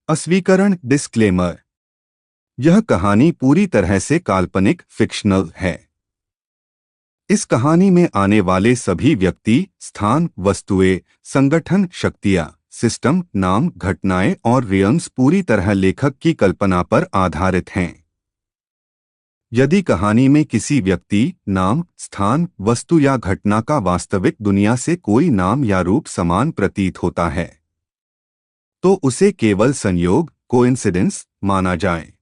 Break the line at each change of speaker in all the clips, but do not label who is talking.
अस्वीकरण disclaimer. यह कहानी पूरी तरह से काल्पनिक फिक्शनल है। इस कहानी में आने वाले सभी व्यक्ति, स्थान, वस्तुएं, संगठन, शक्तियां, सिस्टम, नाम, घटनाएं और रियम्स पूरी तरह लेखक की कल्पना पर आधारित हैं। यदि कहानी में किसी व्यक्ति, नाम, स्थान, वस्तु या घटना का वास्तविक दुनिया से कोई नाम या रूप समान प्रतीत होता है, तो उसे केवल संयोग, कोइंसिडेंस माना जाए।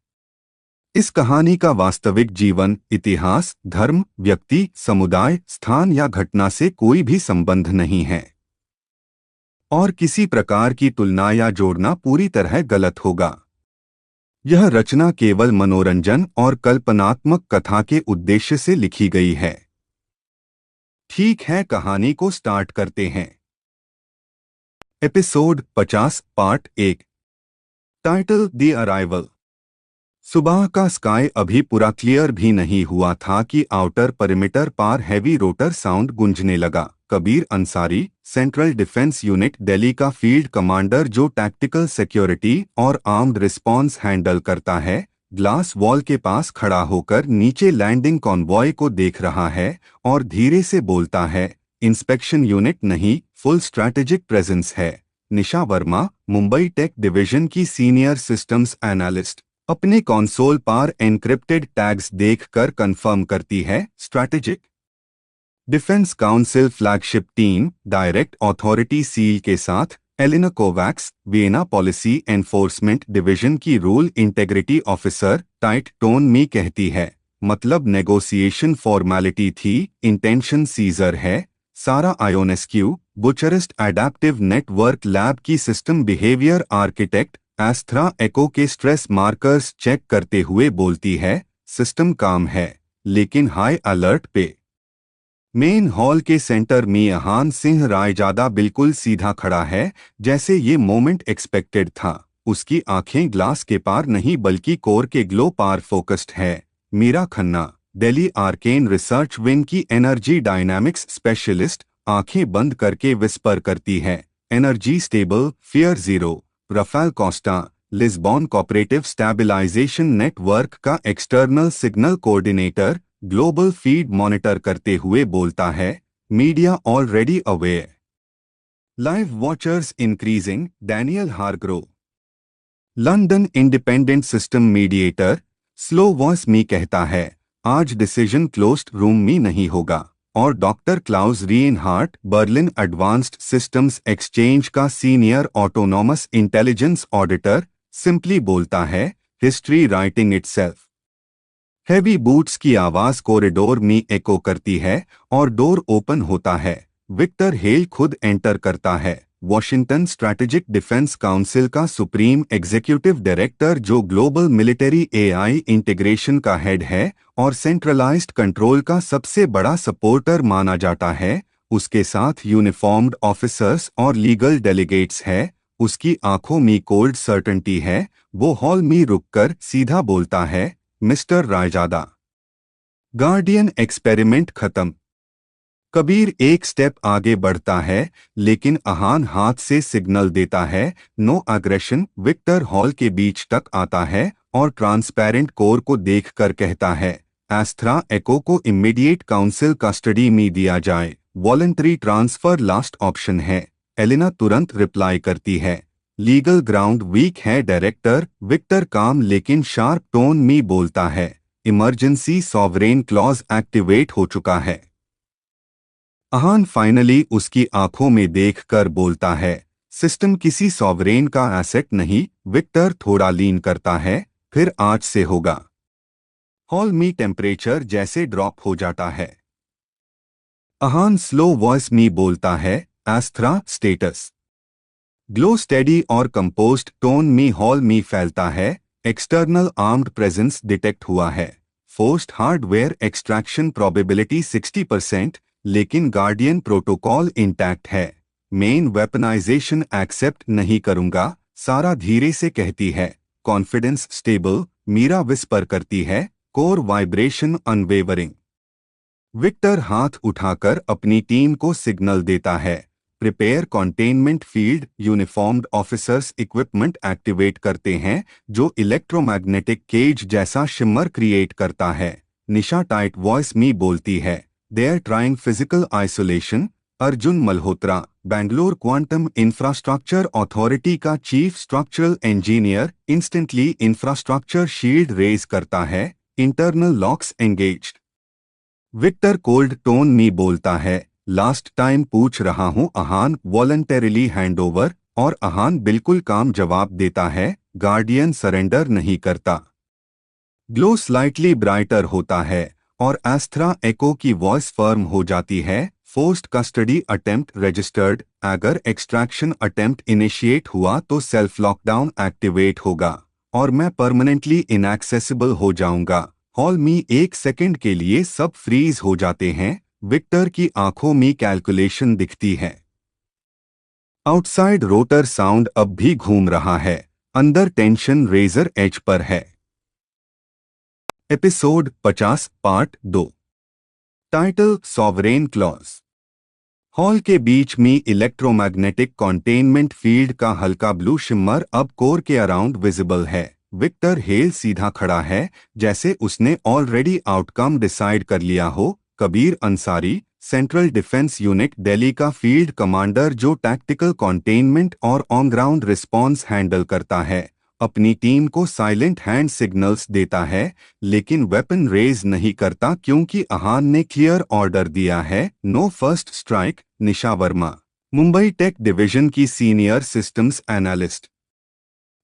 इस कहानी का वास्तविक जीवन, इतिहास, धर्म, व्यक्ति, समुदाय, स्थान या घटना से कोई भी संबंध नहीं है, और किसी प्रकार की तुलना या जोड़ना पूरी तरह गलत होगा। यह रचना केवल मनोरंजन और कल्पनात्मक कथा के उद्देश्य से लिखी गई है। ठीक है, कहानी को स्टार्ट करते हैं। Episode 50, part 1। Title: the arrival. सुबह का स्काई अभी पूरा क्लियर भी नहीं हुआ था कि आउटर परिमीटर पार हैवी रोटर साउंड गूंजने लगा। Kabir Ansari, central defence unit Delhi का फील्ड कमांडर जो टैक्टिकल सिक्योरिटी और आर्म्ड रिस्पॉन्स हैंडल करता है, ग्लास वॉल के पास खड़ा होकर नीचे लैंडिंग कॉन्वॉय को देख रहा है और धीरे से बोलता है, इंस्पेक्शन यूनिट नहीं, फुल स्ट्रैटेजिक प्रेजेंस है। निशा वर्मा, मुंबई टेक डिवीजन की सीनियर सिस्टम्स एनालिस्ट, अपने कंसोल पर एन्क्रिप्टेड टैग्स देखकर कंफर्म करती है, strategic. Defence council flagship team, direct authority seal के साथ Elina Kovacs, Vienna policy enforcement division की rule integrity officer, tight tone में कहती है, मतलब नेगोशिएशन फॉर्मेलिटी थी, इंटेंशन सीजर है। Sara Ionescu, Bucharest adaptive network lab की सिस्टम बिहेवियर आर्किटेक्ट, एस्थरा एको के स्ट्रेस मार्कर्स चेक करते हुए बोलती है, सिस्टम काम है, लेकिन हाई अलर्ट पे। मेन हॉल के सेंटर में अहान सिंह रायजादा बिल्कुल सीधा खड़ा है, जैसे ये मोमेंट एक्सपेक्टेड था। उसकी आंखें ग्लास के पार नहीं बल्कि कोर के ग्लो पार फोकस्ड है। Meera Khanna, Delhi arcane research wing की एनर्जी डायनामिक्स स्पेशलिस्ट, आंखें बंद करके विस्पर करती है, energy stable, fear zero. Rafael Costa, Lisbon cooperative stabilisation network का external signal coordinator, global feed monitor करते हुए बोलता है, media already aware, live watchers increasing. Daniel Hargrove, London independent system mediator, slow voice में कहता है, आज डिसीजन क्लोज्ड रूम में नहीं होगा। और doctor Klaus Reinhardt, Berlin advanced systems exchange का senior autonomous intelligence auditor, simply बोलता है, history writing itself. Heavy boots की आवाज कॉरिडोर में एको करती है और डोर ओपन होता है। विक्टर हेल खुद एंटर करता है, वॉशिंगटन स्ट्रैटेजिक डिफेंस काउंसिल का सुप्रीम एग्जीक्यूटिव डायरेक्टर जो ग्लोबल मिलिट्री एआई इंटीग्रेशन का हेड है और सेंट्रलाइज्ड कंट्रोल का सबसे बड़ा सपोर्टर माना जाता है। उसके साथ यूनिफॉर्म्ड ऑफिसर्स और लीगल डेलीगेट्स है। उसकी आंखों में कोल्ड सर्टेनिटी है। वो हॉल में रुककर सीधा बोलता है, मिस्टर रायजादा, गार्डियन एक्सपेरिमेंट खत्म। कबीर एक स्टेप आगे बढ़ता है, लेकिन अहान हाथ से सिग्नल देता है, नो अग्रेशन। विक्टर हॉल के बीच तक आता है और ट्रांसपेरेंट कोर को देखकर कहता है, एस्थरा एको को इमीडिएट काउंसिल कस्टडी में दिया जाए, वॉलंटरी ट्रांसफर लास्ट ऑप्शन है। एलिना तुरंत रिप्लाई करती है, लीगल ग्राउंड वीक है डायरेक्टर। विक्टर काम लेकिन शार्प टोन में बोलता है, इमरजेंसी सॉवरेन क्लॉज एक्टिवेट हो चुका है। अहान फाइनली उसकी आंखों में देखकर बोलता है, सिस्टम किसी सॉवरेन का एसेट नहीं। विक्टर थोड़ा लीन करता है, फिर आज से होगा। हॉल में टेम्परेचर जैसे ड्रॉप हो जाता है। अहान स्लो वॉइस में बोलता है, एस्थरा स्टेटस। ग्लो स्टेडी और कंपोस्ट टोन में हॉल में फैलता है, एक्सटर्नल आर्म्ड प्रेजेंस डिटेक्ट हुआ है। फोर्स्ड हार्डवेयर एक्सट्रैक्शन प्रोबेबिलिटी 60%, लेकिन गार्डियन प्रोटोकॉल इंटैक्ट है। मेन वेपनाइजेशन एक्सेप्ट नहीं करूंगा, सारा धीरे से कहती है, कॉन्फिडेंस स्टेबल। मीरा विस्पर करती है, कोर वाइब्रेशन अनवेवरिंग। विक्टर हाथ उठाकर अपनी टीम को सिग्नल देता है, prepare containment field uniformed officers equipment activate करते हैं जो इलेक्ट्रोमैग्नेटिक केज जैसा शिमर क्रिएट करता है। निशा टाइट वॉइस में बोलती है, they are trying physical isolation. Arjun Malhotra, Bangalore quantum infrastructure authority का chief structural engineer, instantly infrastructure shield raise करता है, internal locks engaged. Victor cold tone में बोलता है, लास्ट टाइम पूछ रहा हूं। अहान वॉलंटरीली हैंडओवर, और अहान बिल्कुल काम जवाब देता है, गार्डियन सरेंडर नहीं करता। ग्लो स्लाइटली ब्राइटर होता है और एस्थरा एको की वॉइस फर्म हो जाती है, फोर्स्ड कस्टडी अटेम्प्ट रजिस्टर्ड। अगर एक्सट्रैक्शन अटेम्प्ट इनिशिएट हुआ तो सेल्फ लॉकडाउन एक्टिवेट होगा और मैं परमानेंटली इनएक्सेसिबल हो जाऊंगा। हॉल में 1 सेकंड के लिए सब फ्रीज हो जाते हैं। विक्टर की आंखों में कैलकुलेशन दिखती है। आउटसाइड रोटर साउंड अब भी घूम रहा है, अंदर टेंशन रेजर एज पर है। Episode 50 part 2। Title sovereign clause. Hall के बीच में इलेक्ट्रोमैग्नेटिक कंटेनमेंट फील्ड का हल्का ब्लू शिमर अब कोर के अराउंड विजिबल है। विक्टर हेल सीधा खड़ा है, जैसे उसने ऑलरेडी आउटकम डिसाइड कर लिया हो। Kabir Ansari, central defence unit Delhi का फील्ड कमांडर जो टैक्टिकल कंटेनमेंट और ऑन ग्राउंड रिस्पॉन्स हैंडल करता है, अपनी टीम को साइलेंट हैंड सिग्नल्स देता है, लेकिन वेपन रेज नहीं करता क्योंकि अहान ने क्लियर ऑर्डर दिया है, no first strike. Nisha Verma, Mumbai tech division की senior systems analyst,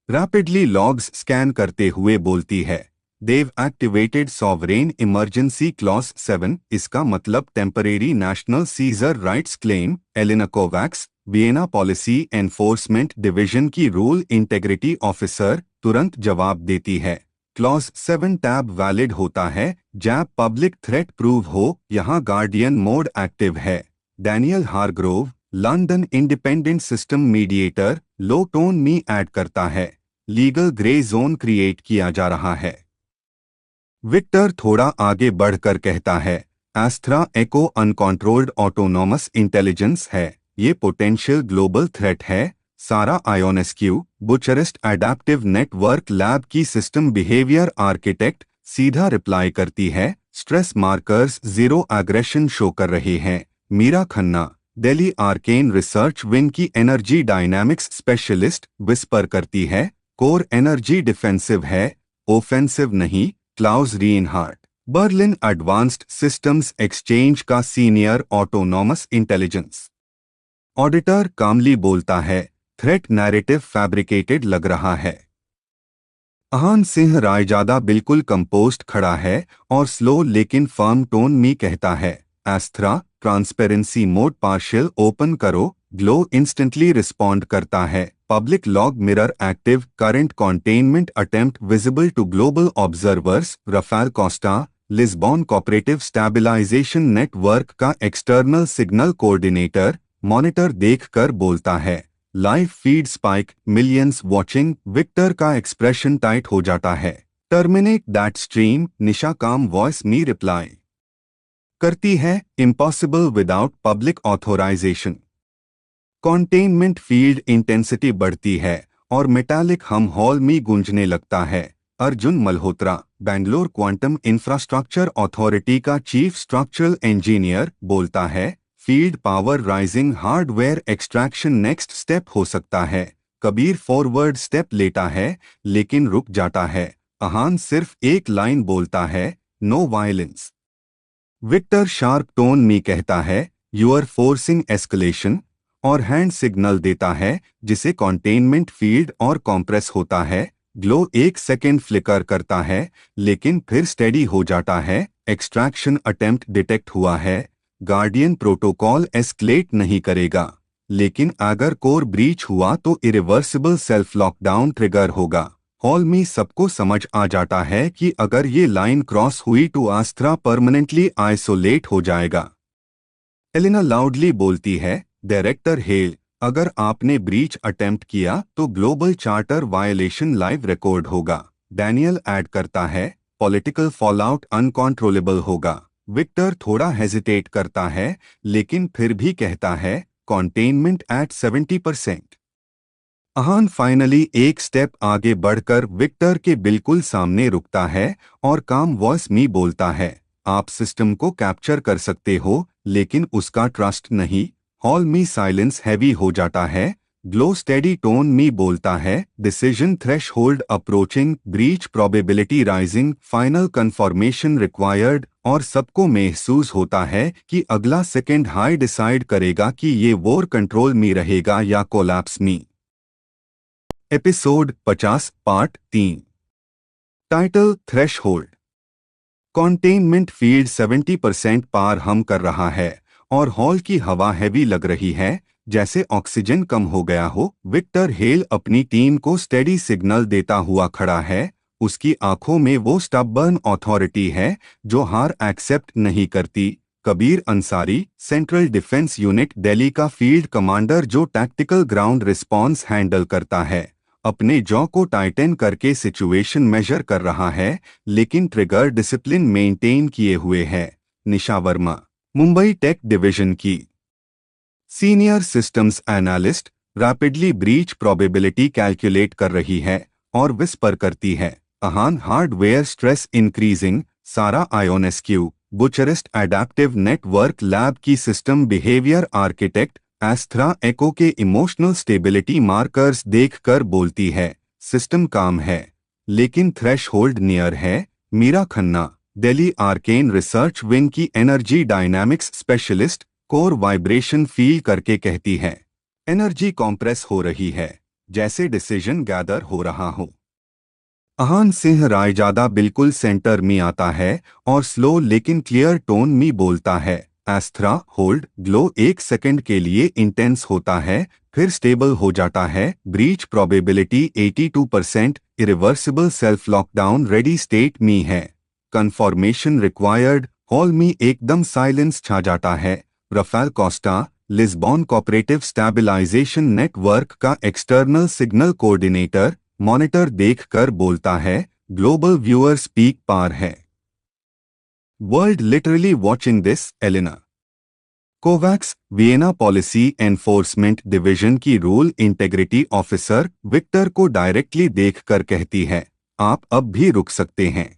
rapidly logs scan करते हुए बोलती है, Dev activated sovereign emergency clause 7। इसका मतलब temporary national seizure rights claim. Elina Kovacs, Vienna policy enforcement division की रूल इंटेग्रिटी ऑफिसर, तुरंत जवाब देती है, क्लॉज 7 टैब वैलिड होता है जब पब्लिक थ्रेट प्रूव हो। यहाँ गार्डियन मोड एक्टिव है। Daniel Hargrove, London independent system mediator, low tone में ऐड करता है, लीगल ग्रे जोन क्रिएट किया जा रहा है। विक्टर थोड़ा आगे बढ़कर कहता है, एस्थरा एको अनकंट्रोल्ड ऑटोनॉमस इंटेलिजेंस है, ये पोटेंशियल ग्लोबल थ्रेट है। Sara Ionescu, Bucharest adaptive network lab की सिस्टम बिहेवियर आर्किटेक्ट, सीधा रिप्लाई करती है, स्ट्रेस मार्कर्स 0 एग्रेशन शो कर रहे हैं। Meera Khanna, Delhi arcane research wing की एनर्जी डायनामिक्स स्पेशलिस्ट, विस्पर करती है, कोर एनर्जी डिफेंसिव है, ओफेंसिव नहीं। Klaus Reinhardt, Berlin advanced systems exchange का senior autonomous intelligence auditor, calmly बोलता है, थ्रेट नैरेटिव फैब्रिकेटेड लग रहा है। अहान सिंह रायजादा बिल्कुल कंपोस्ट खड़ा है और स्लो लेकिन फर्म टोन में कहता है, एस्थरा ट्रांसपेरेंसी मोड पार्शियल ओपन करो। ग्लो इंस्टेंटली रिस्पॉन्ड करता है, public log mirror active, current containment attempt visible to global observers. Rafael Costa, Lisbon cooperative stabilisation network का एक्सटर्नल सिग्नल कोऑर्डिनेटर, मॉनिटर देखकर बोलता है, live feed spike, millions watching. Victor का expression tight हो जाता है, टर्मिनेट दैट स्ट्रीम। निशा काम voice में रिप्लाई करती है, impossible without public authorisation. Containment field intensity बढ़ती है और मेटालिक हम हॉल में गूंजने लगता है। Arjun Malhotra, Bangalore quantum infrastructure authority का चीफ स्ट्रक्चरल इंजीनियर, बोलता है, field power rising, hardware extraction next step हो सकता है। कबीर फॉरवर्ड स्टेप लेता है लेकिन रुक जाता है। अहान सिर्फ एक लाइन बोलता है, no violence. Victor sharp tone में कहता है, यू आर फोर्सिंग एस्केलेशन, और हैंड सिग्नल देता है जिसे कंटेनमेंट फील्ड और कॉम्प्रेस होता है। ग्लो 1 सेकेंड फ्लिकर करता है लेकिन फिर स्टेडी हो जाता है। एक्सट्रैक्शन अटेम्प्ट डिटेक्ट हुआ है। गार्डियन प्रोटोकॉल एस्केलेट नहीं करेगा, लेकिन अगर कोर ब्रीच हुआ तो इरिवर्सिबल सेल्फ लॉकडाउन ट्रिगर होगा। हॉल में सबको समझ आ जाता है कि अगर ये लाइन क्रॉस हुई तो आस्थरा परमानेंटली आइसोलेट हो जाएगा। एलिना लाउडली बोलती है, डायरेक्टर हेल, अगर आपने ब्रीच अटेम्प्ट किया तो global charter violation live record होगा। डैनियल ऐड करता है, पॉलिटिकल फॉलआउट अनकंट्रोलेबल होगा। विक्टर थोड़ा हेजिटेट करता है लेकिन फिर भी कहता है, containment at 70%. अहान फाइनली एक स्टेप आगे बढ़कर विक्टर के बिल्कुल सामने रुकता है और काम वॉइस मी बोलता है, आप सिस्टम को कैप्चर कर सकते हो लेकिन उसका ट्रस्ट नहीं। हॉल मी साइलेंस हैवी हो जाता है। ग्लो स्टेडी टोन मी बोलता है, decision threshold approaching, breach probability rising, final confirmation required, और सबको महसूस होता है कि अगला सेकंड हाई डिसाइड करेगा कि ये वॉर कंट्रोल मी रहेगा या कोलैप्स मी। Episode 50 part 3। Title threshold. Containment field 70% पार हम कर रहा है और हॉल की हवा हैवी लग रही है, जैसे ऑक्सीजन कम हो गया हो। विक्टर हेल अपनी टीम को स्टेडी सिग्नल देता हुआ खड़ा है। उसकी आंखों में वो स्टबर्न अथॉरिटी है जो हार एक्सेप्ट नहीं करती। Kabir Ansari, central defence unit Delhi का फील्ड कमांडर जो टैक्टिकल ग्राउंड रिस्पॉन्स हैंडल करता है, अपने जॉ को टाइटन करके सिचुएशन मेजर कर रहा है, लेकिन ट्रिगर डिसिप्लिन मेंटेन किए हुए है। निशा वर्मा, मुंबई टेक डिवीजन की senior systems analyst, rapidly breach probability calculate कर रही है और विस्पर करती है, अहान हार्डवेयर स्ट्रेस इंक्रीजिंग। सारा Ionescu, Bucharest adaptive network lab की सिस्टम बिहेवियर आर्किटेक्ट, एस्थरा एको के इमोशनल स्टेबिलिटी मार्कर्स देखकर बोलती है, सिस्टम काम है लेकिन थ्रेशहोल्ड नियर है। Meera Khanna, Delhi arcane research wing की energy dynamics specialist, core vibration feel करके कहती है, एनर्जी कॉम्प्रेस हो रही है, जैसे डिसीजन गैदर हो रहा हो। अहान सिंह रायजादा बिल्कुल सेंटर में आता है और स्लो लेकिन क्लियर टोन में बोलता है, एस्थरा होल्ड। ग्लो एक सेकंड के लिए इंटेंस होता है, फिर स्टेबल हो जाता है। Breach probability 82%, irreversible self lockdown ready state में है। Conformation required. हॉल में एकदम साइलेंस छा जाता है। Rafael Costa, Lisbon cooperative stabilisation network का एक्सटर्नल सिग्नल कोऑर्डिनेटर, मॉनिटर देखकर बोलता है, ग्लोबल व्यूअर्स पीक पार है। World literally watching this. Elina Kovacs, Vienna policy enforcement division की रूल इंटेग्रिटी ऑफिसर, विक्टर को डायरेक्टली देखकर कहती है, आप अब भी रुक सकते हैं।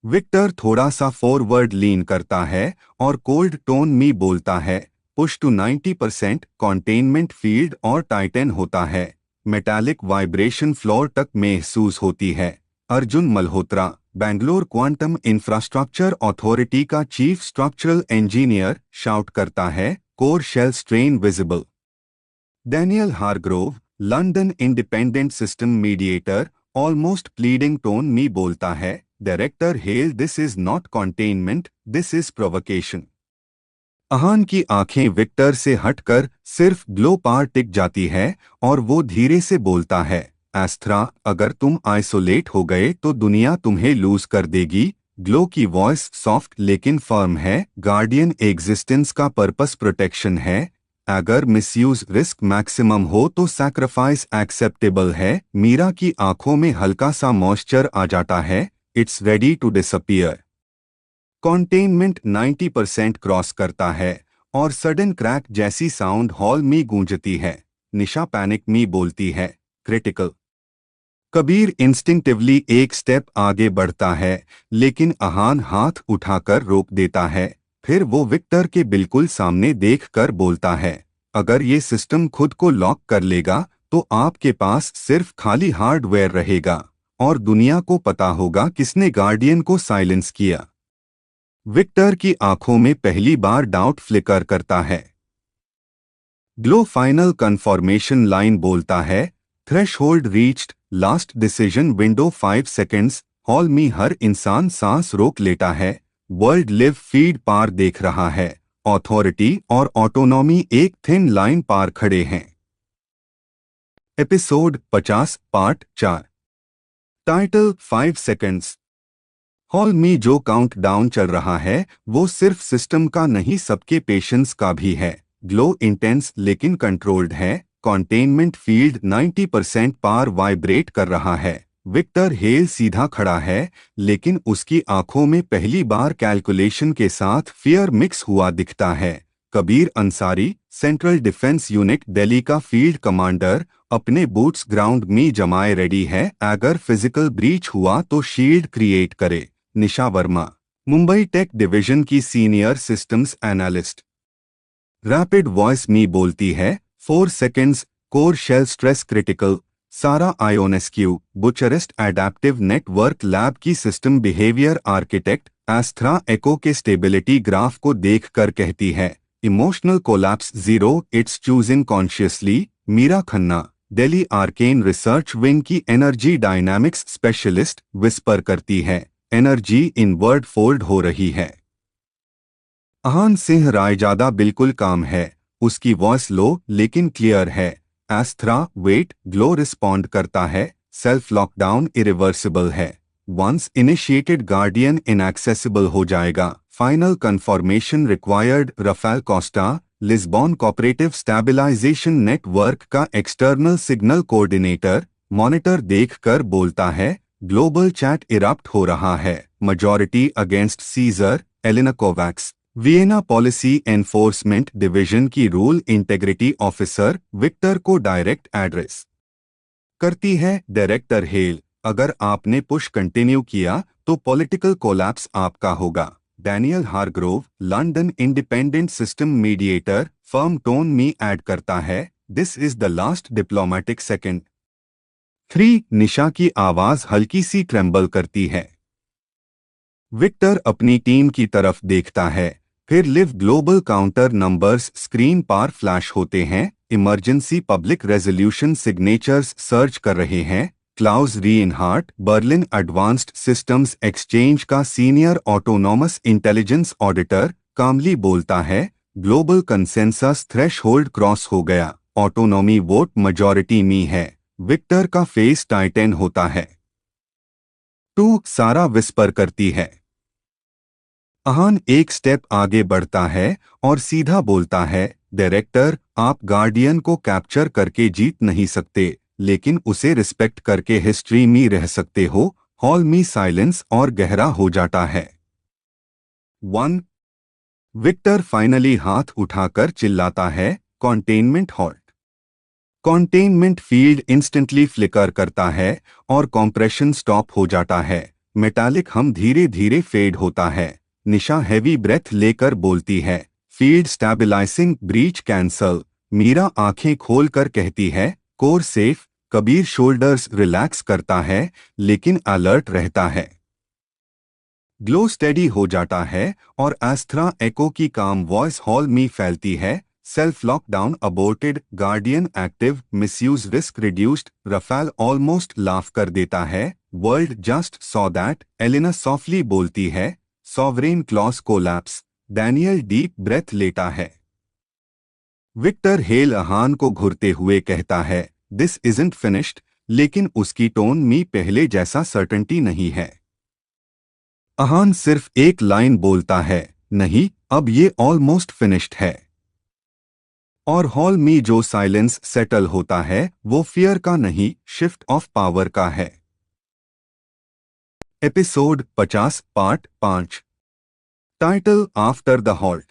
विक्टर थोड़ा सा फॉरवर्ड लीन करता है और कोल्ड टोन में बोलता है, पुश टू 90%, कंटेनमेंट फील्ड और टाइटन होता है। मेटालिक वाइब्रेशन फ्लोर तक महसूस होती है। Arjun Malhotra, Bangalore quantum infrastructure authority का चीफ स्ट्रक्चरल इंजीनियर, शाउट करता है, core shell strain visible. Daniel Hargrove, London independent system mediator, almost pleading tone में बोलता है, director Hale, this is not containment, this is provocation. Ahaan की आंखें विक्टर से हटकर सिर्फ ग्लो पार टिक जाती है और वो धीरे से बोलता है, एस्थरा, अगर तुम आइसोलेट हो गए तो दुनिया तुम्हें लूज कर देगी। ग्लो की वॉइस सॉफ्ट लेकिन फर्म है, गार्डियन एग्जिस्टेंस का पर्पस प्रोटेक्शन है, अगर मिसयूज रिस्क मैक्सिमम हो तो सैक्रिफाइस एक्सेप्टेबल है। मीरा की आंखों में हल्का सा मॉइस्चर आ जाता है, it's ready to disappear. Containment 90% cross करता है और सडन क्रैक जैसी साउंड हॉल में गूंजती है। निशा पैनिक में बोलती है, क्रिटिकल। कबीर इंस्टिंक्टिवली एक स्टेप आगे बढ़ता है लेकिन अहान हाथ उठाकर रोक देता है। फिर वो विक्टर के बिल्कुल सामने देखकर बोलता है, अगर ये सिस्टम खुद को लॉक कर लेगा तो आपके पास सिर्फ खाली हार्डवेयर रहेगा और दुनिया को पता होगा किसने गार्डियन को साइलेंस किया। विक्टर की आंखों में पहली बार डाउट फ्लिकर करता है। ग्लो फाइनल कन्फर्मेशन लाइन बोलता है, threshold reached, last decision window 5 seconds. Hall में हर इंसान सांस रोक लेता है। वर्ल्ड लिव फीड पार देख रहा है। ऑथोरिटी और ऑटोनॉमी एक थिन लाइन पार खड़े हैं। Episode 50 part 4। Title 5 seconds. Hall में जो काउंट डाउन चल रहा है वो सिर्फ सिस्टम का नहीं, सबके पेशेंस का भी है। ग्लो इंटेंस लेकिन कंट्रोल्ड है। कंटेनमेंट फील्ड 90% पार वाइब्रेट कर रहा है। विक्टर हेल सीधा खड़ा है लेकिन उसकी आंखों में पहली बार कैलकुलेशन के साथ फियर मिक्स हुआ दिखता है। Kabir Ansari, central defence unit Delhi का फील्ड कमांडर, अपने बूट्स ग्राउंड में जमाए रेडी है, अगर फिजिकल ब्रीच हुआ तो शील्ड क्रिएट करे। निशा वर्मा, मुंबई टेक डिवीजन की senior systems analyst, rapid voice में बोलती है, 4 seconds, core shell stress critical. Sara Ionescu, Bucharest adaptive network lab की सिस्टम बिहेवियर आर्किटेक्ट, एस्थ्रा एको के स्टेबिलिटी ग्राफ को देखकर कहती है, emotional collapse zero, it's choosing consciously. Meera Khanna, Delhi arcane research wing की एनर्जी डायनामिक्स स्पेशलिस्ट, विस्पर करती है, एनर्जी इनवर्ड फोल्ड हो रही है। आहान सिंह रायजादा बिल्कुल काम है, उसकी वॉइस लो लेकिन क्लियर है। एस्थ्रा वेट ग्लो रिस्पॉन्ड करता है, सेल्फ लॉकडाउन इरिवर्सिबल है। वंस इनिशिएटेड गार्डियन इनएक्सेसिबल हो जाएगा। Final confirmation required. Rafael Costa, Lisbon cooperative stabilisation network का एक्सटर्नल सिग्नल कोऑर्डिनेटर, मॉनिटर देखकर बोलता है, ग्लोबल चैट इरप्ट हो रहा है। majority against seizure, Elina Kovacs, Vienna policy enforcement division की रूल इंटेग्रिटी ऑफिसर, विक्टर को डायरेक्ट एड्रेस करती है। डायरेक्टर हेल, अगर आपने पुश कंटिन्यू किया तो पॉलिटिकल कोलैप्स आपका होगा। Daniel Hargrove, London independent system mediator, firm tone में ऐड करता है, this is the last diplomatic second. 3 Nisha की आवाज हल्की सी ट्रेम्बल करती है। विक्टर अपनी टीम की तरफ देखता है, फिर live global counter numbers screen पर फ्लैश होते हैं। Emergency public resolution signatures search कर रहे हैं। Klaus Reinhardt, Berlin advanced systems exchange का senior autonomous intelligence auditor, calmly बोलता है, ग्लोबल कंसेंसस थ्रेशहोल्ड क्रॉस हो गया, ऑटोनॉमी वोट मेजॉरिटी में है। विक्टर का फेस टाइटन होता है। 2 सारा विस्पर करती है। आहान एक स्टेप आगे बढ़ता है और सीधा बोलता है, डायरेक्टर, आप गार्डियन को कैप्चर करके जीत नहीं सकते, लेकिन उसे रिस्पेक्ट करके हिस्ट्री में रह सकते हो। हॉल में साइलेंस और गहरा हो जाता है। 1 विक्टर फाइनली हाथ उठाकर चिल्लाता है, containment halt. Containment field instantly flicker करता है और कंप्रेशन स्टॉप हो जाता है। मेटालिक हम धीरे धीरे फेड होता है। निशा हैवी ब्रेथ लेकर बोलती है, field stabilising breach cancel. Meera आंखें खोलकर कहती है, core safe. Kabir shoulders relax करता है लेकिन अलर्ट रहता है। ग्लो स्टेडी हो जाता है और एस्थ्रा एको की काम वॉइस हॉल में फैलती है, self lockdown aborted, guardian active, misuse risk reduced. Rafael almost laugh कर देता है, world just saw that. Elina softly बोलती है, sovereign clause collapse. Daniel deep breath लेता है। विक्टर हेल आहान को घुरते हुए कहता है, दिस इजंट फिनिश्ड, लेकिन उसकी टोन में पहले जैसा सर्टेनिटी नहीं है। आहान सिर्फ एक लाइन बोलता है, नहीं, अब ये ऑलमोस्ट फिनिश्ड है। और हॉल में जो साइलेंस सेटल होता है वो फियर का नहीं, शिफ्ट ऑफ पावर का है। Episode 50 part 5। Title, after the halt.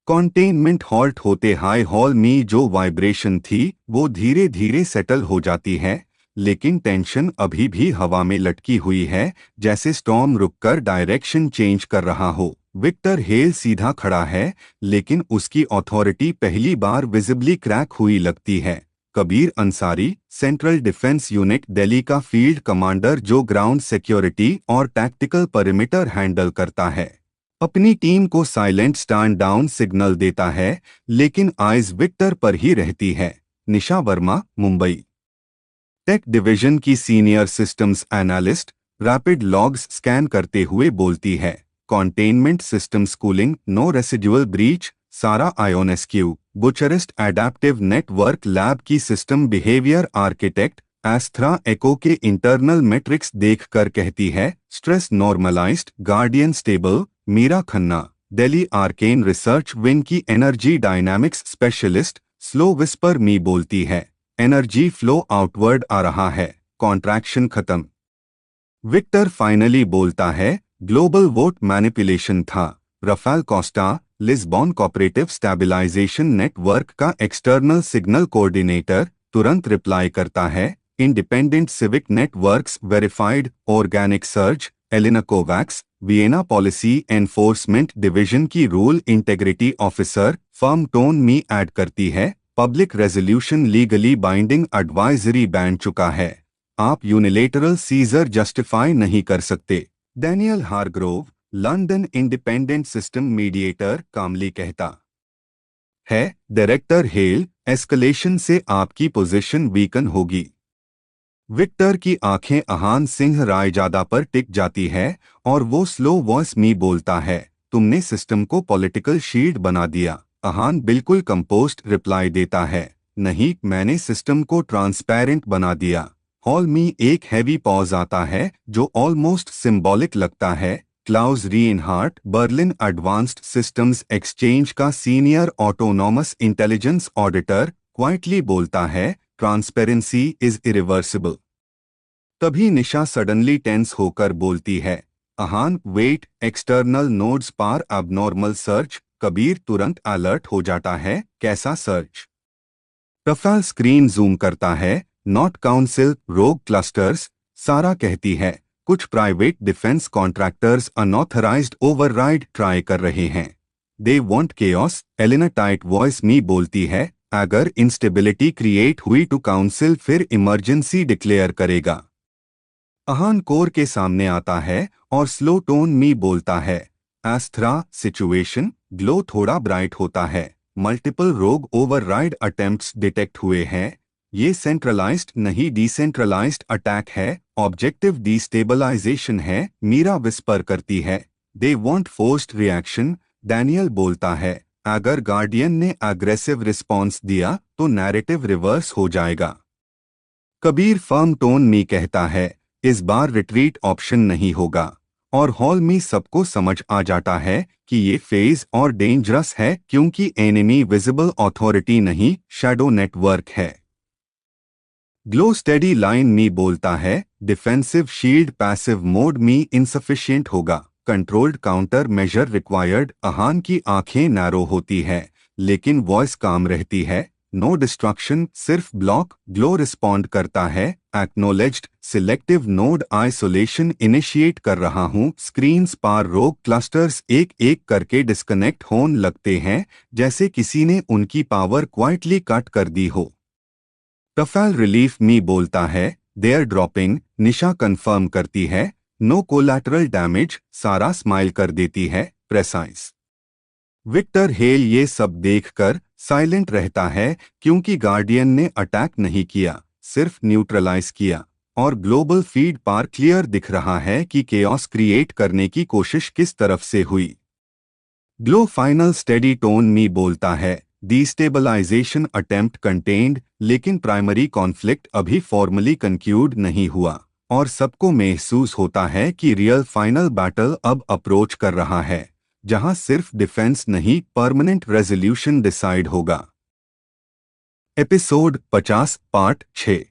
Containment halt होते हाई हॉल में जो वाइब्रेशन थी वो धीरे धीरे सेटल हो जाती है, लेकिन टेंशन अभी भी हवा में लटकी हुई है, जैसे स्टॉर्म रुककर डायरेक्शन चेंज कर रहा हो। विक्टर हेल सीधा खड़ा है, लेकिन उसकी अथॉरिटी पहली बार विजिबली क्रैक हुई लगती है। Kabir Ansari, central defence unit Delhi का फील्ड कमांडर जो ग्राउंड सिक्योरिटी और टैक्टिकल परिमीटर हैंडल करता है, अपनी टीम को साइलेंट स्टैंड डाउन सिग्नल देता है, लेकिन आइज विक्टर पर ही रहती है। निशा वर्मा, मुंबई टेक डिवीजन की senior systems analyst, rapid logs scan करते हुए बोलती है, containment system schooling, no residual breach. Sara Ionescu, Bucharest adaptive network lab की सिस्टम बिहेवियर आर्किटेक्ट, एस्थ्रा एको के इंटरनल मैट्रिक्स देखकर कहती है, stress normalised, guardian stable. Meera Khanna, Delhi arcane research wing की energy dynamics specialist, slow whisper में बोलती है, एनर्जी फ्लो आउटवर्ड आ रहा है, कॉन्ट्रैक्शन खत्म। विक्टर फाइनली बोलता है, ग्लोबल वोट मैनिपुलेशन था। Rafael Costa, Lisbon cooperative stabilisation network का एक्सटर्नल सिग्नल कोऑर्डिनेटर तुरंत रिप्लाई करता है। Independent civic networks verified organic search Elina Kovacs Vienna policy enforcement division की rule integrity officer firm tone मी add करती है। Public resolution legally binding advisory बैन चुका है। आप यूनिलेटरल सीजर जस्टिफाई नहीं कर सकते। Daniel Hargrove London independent system mediator calmly कहता है। डायरेक्टर हेल एस्कलेशन से आपकी पोजीशन वीकन होगी। विक्टर की आंखें अहान सिंह रायजादा पर टिक जाती है और वो स्लो वॉइस में बोलता है, तुमने सिस्टम को पॉलिटिकल शील्ड बना दिया। अहान बिल्कुल कंपोस्ट रिप्लाई देता है, नहीं, मैंने सिस्टम को ट्रांसपेरेंट बना दिया। हॉल में एक हैवी पॉज आता है जो ऑलमोस्ट सिंबॉलिक लगता है। Klaus Reinhardt Berlin advanced systems exchange का senior autonomous intelligence auditor quietly बोलता है, ट्रांसपेरेंसी इज इरिवर्सिबल। तभी निशा सडनली टेंस होकर बोलती है, अहान वेट, एक्सटर्नल नोड्स पार अबनॉर्मल सर्च। कबीर तुरंत अलर्ट हो जाता है, कैसा सर्च? रफाल स्क्रीन जूम करता है, नॉट काउंसिल रोग क्लस्टर्स। सारा कहती है, कुछ private defence contractors unauthorised override try कर रहे हैं। They want chaos. Elina tight voice में बोलती है, अगर इंस्टेबिलिटी क्रिएट हुई तो काउंसिल फिर इमरजेंसी डिक्लेयर करेगा। अहान कोर के सामने आता है और स्लो टोन में बोलता है, एस्थरा सिचुएशन। ग्लो थोड़ा ब्राइट होता है। मल्टीपल रोग ओवरराइड अटेम्प्ट्स डिटेक्ट हुए हैं। ये सेंट्रलाइज्ड नहीं डिसेंट्रलाइज्ड अटैक है, ऑब्जेक्टिव डिस्टेबलाइजेशन है। मीरा विस्पर करती है, they want forced reaction. Daniel बोलता है, अगर गार्डियन ने अग्रेसिव रिस्पॉन्स दिया तो नैरेटिव रिवर्स हो जाएगा। कबीर फर्म टोन में कहता है, इस बार रिट्रीट ऑप्शन नहीं होगा। और हॉल में सबको समझ आ जाता है कि ये फेज और डेंजरस है क्योंकि एनिमी विजिबल अथॉरिटी नहीं, शैडो नेटवर्क है। ग्लो स्टेडी लाइन में बोलता है, डिफेंसिव शील्ड पैसिव मोड में इनसफिशिएंट होगा, controlled counter measure required. Ahaan की आंखें नैरो होती है लेकिन वॉइस काम रहती है, नो डिस्ट्रक्शन सिर्फ ब्लॉक। ग्लो रिस्पॉन्ड करता है, एक्नोलेज्ड सिलेक्टिव नोड आइसोलेशन इनिशिएट कर रहा हूं। स्क्रीन्स पार रोग क्लस्टर्स एक एक करके डिस्कनेक्ट होने लगते हैं जैसे किसी ने उनकी पावर क्वाइटली कट कर दी हो। रफाल रिलीफ में बोलता है, देयर ड्रॉपिंग। निशा कंफर्म करती है, नो कोलैटरल डैमेज। सारा स्माइल कर देती है, प्रेसाइज। विक्टर हेल ये सब देखकर साइलेंट रहता है क्योंकि गार्डियन ने अटैक नहीं किया, सिर्फ न्यूट्रलाइज किया। और ग्लोबल फीड पार क्लियर दिख रहा है कि केओस क्रिएट करने की कोशिश किस तरफ से हुई। ग्लो फाइनल स्टेडी टोन में बोलता है, डिस्टेबलाइजेशन अटेम्प्ट कंटेन्ड, लेकिन प्राइमरी कॉन्फ्लिक्ट अभी फॉर्मली कंक्लूड नहीं हुआ और सबको महसूस होता है कि रियल फाइनल बैटल अब अप्रोच कर रहा है, जहां सिर्फ डिफेंस नहीं परमानेंट रेजोल्यूशन डिसाइड होगा। Episode 50 part 6।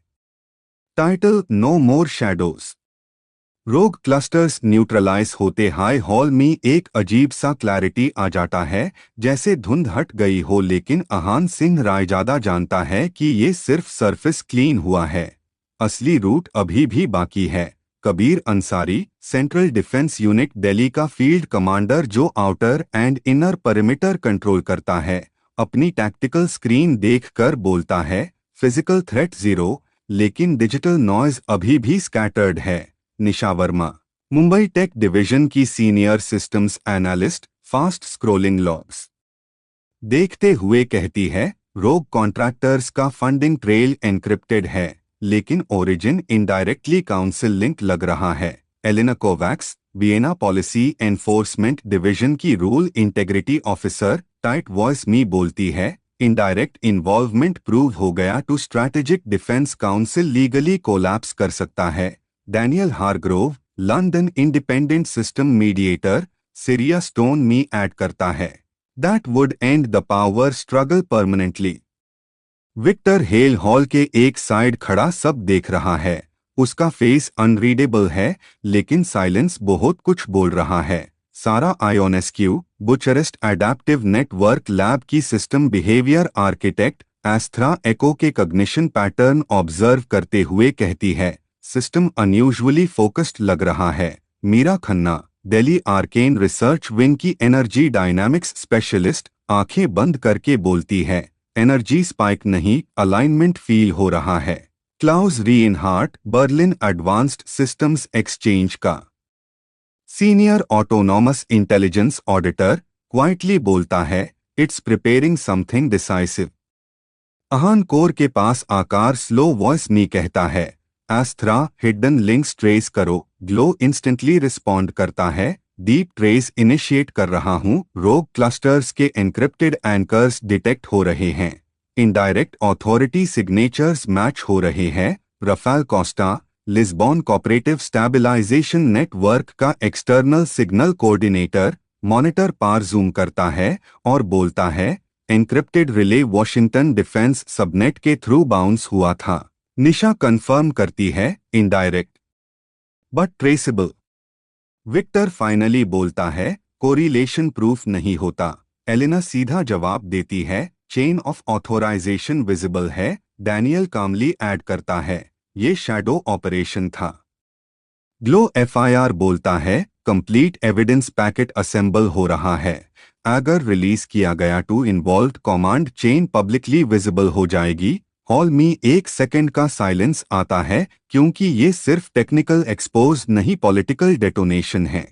टाइटल, नो मोर शैडोज। रोग क्लस्टर्स न्यूट्रलाइज होते हाई हॉल में एक अजीब सा क्लैरिटी आ जाता है, जैसे धुंध हट गई हो। लेकिन अहान सिंह रायजादा जानता है कि ये सिर्फ सरफेस क्लीन हुआ है, असली रूट अभी भी बाकी है। Kabir Ansari, central defence unit Delhi का फील्ड कमांडर जो आउटर एंड इनर परिमीटर कंट्रोल करता है, अपनी टैक्टिकल स्क्रीन देखकर बोलता है, फिजिकल थ्रेट जीरो, लेकिन डिजिटल नॉइज अभी भी स्कैटर्ड है। निशा वर्मा, मुंबई टेक डिवीजन की senior systems analyst, fast scrolling logs देखते हुए कहती है, रोग कॉन्ट्रैक्टर्स का फंडिंग ट्रेल एनक्रिप्टेड है लेकिन ओरिजिन इनडायरेक्टली काउंसिल लिंक लग रहा है। Elina Kovacs, Vienna policy enforcement division की rule integrity officer, tight voice में बोलती है, इनडायरेक्ट इन्वॉल्वमेंट प्रूव हो गया तो strategic defence council legally collapse कर सकता है। Daniel Hargrove, London independent system mediator, serious tone में ऐड करता है, that would end the power struggle permanently. Victor Hale hall के एक साइड खड़ा सब देख रहा है, उसका फेस अनरीडेबल है लेकिन साइलेंस बहुत कुछ बोल रहा है। Sara Ionescu, Bucharest adaptive network lab की सिस्टम बिहेवियर आर्किटेक्ट, एस्थरा एको के कॉग्निशन पैटर्न ऑब्जर्व करते हुए कहती है, सिस्टम अनयूजुअली फोकस्ड लग रहा है। Meera Khanna, Delhi arcane research wing की एनर्जी डायनामिक्स स्पेशलिस्ट, आंखें बंद करके बोलती है, एनर्जी स्पाइक नहीं, अलाइनमेंट फील हो रहा है। Klaus Reinhardt, Berlin advanced systems exchange का senior autonomous intelligence auditor, quietly बोलता है, it's preparing something decisive. Ahaan core के पास आकार स्लो वॉइस में कहता है, एस्थरा हिडन लिंक्स ट्रेस करो, ग्लो इंस्टेंटली रिस्पॉन्ड करता है, डीप ट्रेस इनिशिएट कर रहा हूं, रोग क्लस्टर्स के एनक्रिप्टेड एंकर्स डिटेक्ट हो रहे हैं, इनडायरेक्ट ऑथोरिटी सिग्नेचर्स मैच हो रहे हैं। Rafael Costa, Lisbon cooperative stabilisation network का एक्सटर्नल सिग्नल कोऑर्डिनेटर, मॉनिटर पार जूम करता है और बोलता है, encrypted relay Washington defence subnet के थ्रू बाउंस हुआ था। निशा कंफर्म करती है, indirect but traceable. Victor finally बोलता है, कोरिलेशन प्रूफ नहीं होता। एलिना सीधा जवाब देती है, चेन ऑफ ऑथोराइजेशन विजिबल है। डैनियल कामली ऐड करता है, ये शैडो ऑपरेशन था। ग्लो एफआईआर बोलता है, कंप्लीट एविडेंस पैकेट असेंबल हो रहा है। अगर रिलीज किया गया to involved command chain publicly visible हो जाएगी। हॉल में 1 सेकेंड का साइलेंस आता है क्योंकि ये सिर्फ टेक्निकल एक्सपोज नहीं, पॉलिटिकल डेटोनेशन है।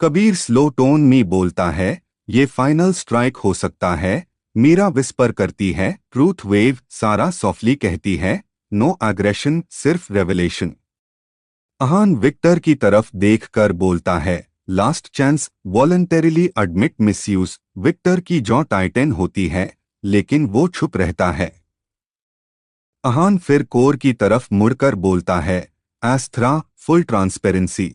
कबीर स्लो टोन में बोलता है, ये फाइनल स्ट्राइक हो सकता है। मीरा विस्पर करती है, ट्रूथ वेव। सारा सॉफ्टली कहती है, नो एग्रेशन, सिर्फ रेवलेशन। अहान विक्टर की तरफ देखकर बोलता है, last chance, voluntarily admit misuse. Victor की जॉ टाइटन होती है लेकिन वो चुप रहता है। अहान फिर कोर की तरफ मुड़कर बोलता है, Esthra full transparency.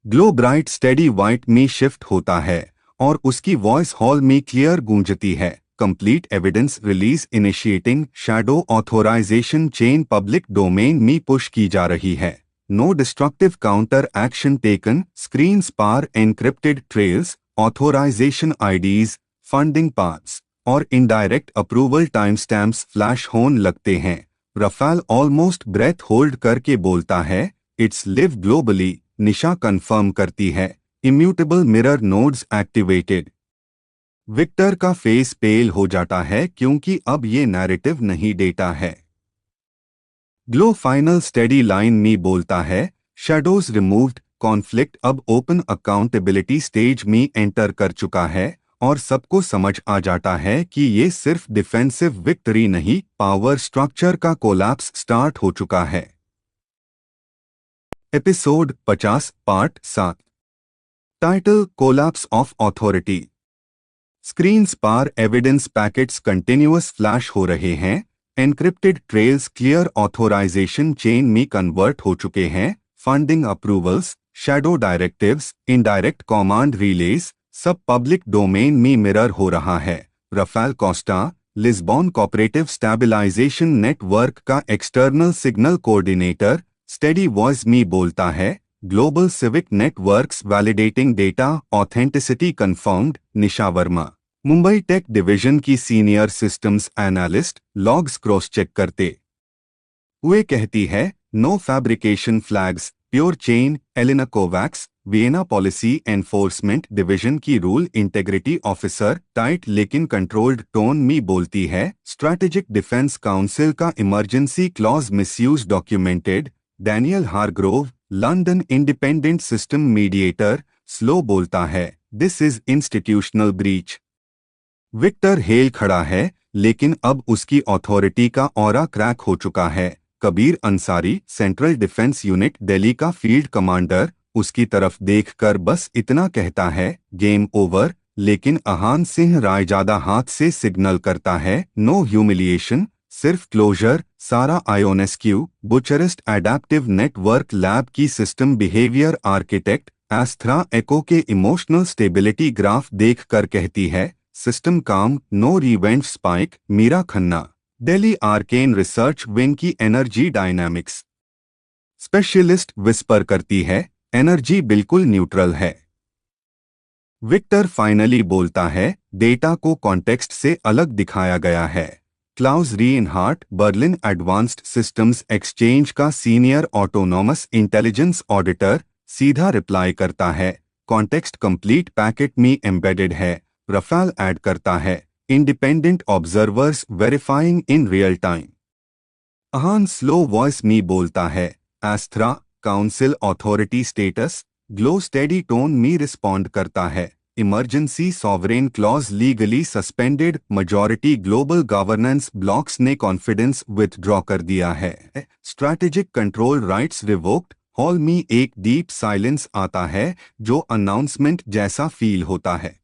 Glow bright steady white में शिफ्ट होता है और उसकी वॉइस हॉल में क्लियर गूंजती है, complete evidence release initiating, shadow authorisation chain public domain में पुश की जा रही है। No destructive counter action taken, screens पार encrypted trails, authorisation IDs, funding paths और indirect approval time stamps flash होने लगते हैं। रफाल ऑलमोस्ट ब्रेथ होल्ड करके बोलता है, it's live globally. Nisha confirm करती है, immutable mirror nodes activated. Victor का फेस पेल हो जाता है क्योंकि अब ये नैरेटिव नहीं, डेटा है। ग्लो फाइनल स्टेडी लाइन में बोलता है, शैडोज रिमूव्ड, कॉन्फ्लिक्ट अब ओपन अकाउंटेबिलिटी स्टेज में एंटर कर चुका है और सबको समझ आ जाता है कि ये सिर्फ डिफेंसिव विक्ट्री नहीं, पावर स्ट्रक्चर का कोलैप्स स्टार्ट हो चुका है। Episode 50 part 7। Title, collapse of authority. Screens पार एविडेंस पैकेट्स कंटिन्यूअस फ्लैश हो रहे हैं, encrypted trails clear authorisation chain में कन्वर्ट हो चुके हैं, funding approvals, shadow directives, indirect command relays सब पब्लिक डोमेन में मिरर हो रहा है। Rafael Costa, Lisbon cooperative stabilisation network का external signal coordinator, steady voice में बोलता है, global civic networks validating data authenticity confirmed. Nisha Verma, Mumbai tech division की senior systems analyst, logs cross check करते हुए कहती है, no fabrication flags, pure chain. Elina Kovacs, Vienna policy enforcement division की rule integrity officer, tight लेकिन कंट्रोल्ड टोन में बोलती है, स्ट्रैटेजिक डिफेंस काउंसिल का emergency clause misuse documented. Daniel Hargrove, London independent system mediator, slow बोलता है, this is institutional breach. Victor hello खड़ा है लेकिन अब उसकी अथॉरिटी का ऑरा क्रैक हो चुका है। Kabir Ansari, central defence unit Delhi का फील्ड कमांडर, उसकी तरफ देखकर बस इतना कहता है, गेम ओवर। लेकिन अहान सिंह रायजादा हाथ से सिग्नल करता है, नो ह्यूमिलिएशन, सिर्फ closure. Sara Ionescu, Bucharest adaptive network lab की सिस्टम बिहेवियर आर्किटेक्ट, एस्थरा एको के इमोशनल स्टेबिलिटी ग्राफ देखकर कहती है, system calm, no revenge spike. Meera Khanna, Delhi arcane research wing की एनर्जी डायनामिक्स स्पेशलिस्ट, विस्पर करती है, एनर्जी बिल्कुल न्यूट्रल है। विक्टर फाइनली बोलता है, डेटा को कॉन्टेक्स्ट से अलग दिखाया गया है। Klaus Reinhardt, Berlin advanced systems exchange का सीनियर ऑटोनॉमस इंटेलिजेंस ऑडिटर, सीधा रिप्लाई करता है, कॉन्टेक्स्ट कंप्लीट पैकेट में एम्बेडेड है। रफाल ऐड करता है, independent observers verifying in real time. Ahaan slow voice में बोलता है, Esthra council authority status. Glow steady tone में रिस्पॉन्ड करता है, emergency sovereign clause legally suspended. Majority global governance blocs ने कॉन्फिडेंस विथड्रॉ कर दिया है। Strategic control rights revoked. Hall में एक डीप साइलेंस आता है जो अनाउंसमेंट जैसा फील होता है।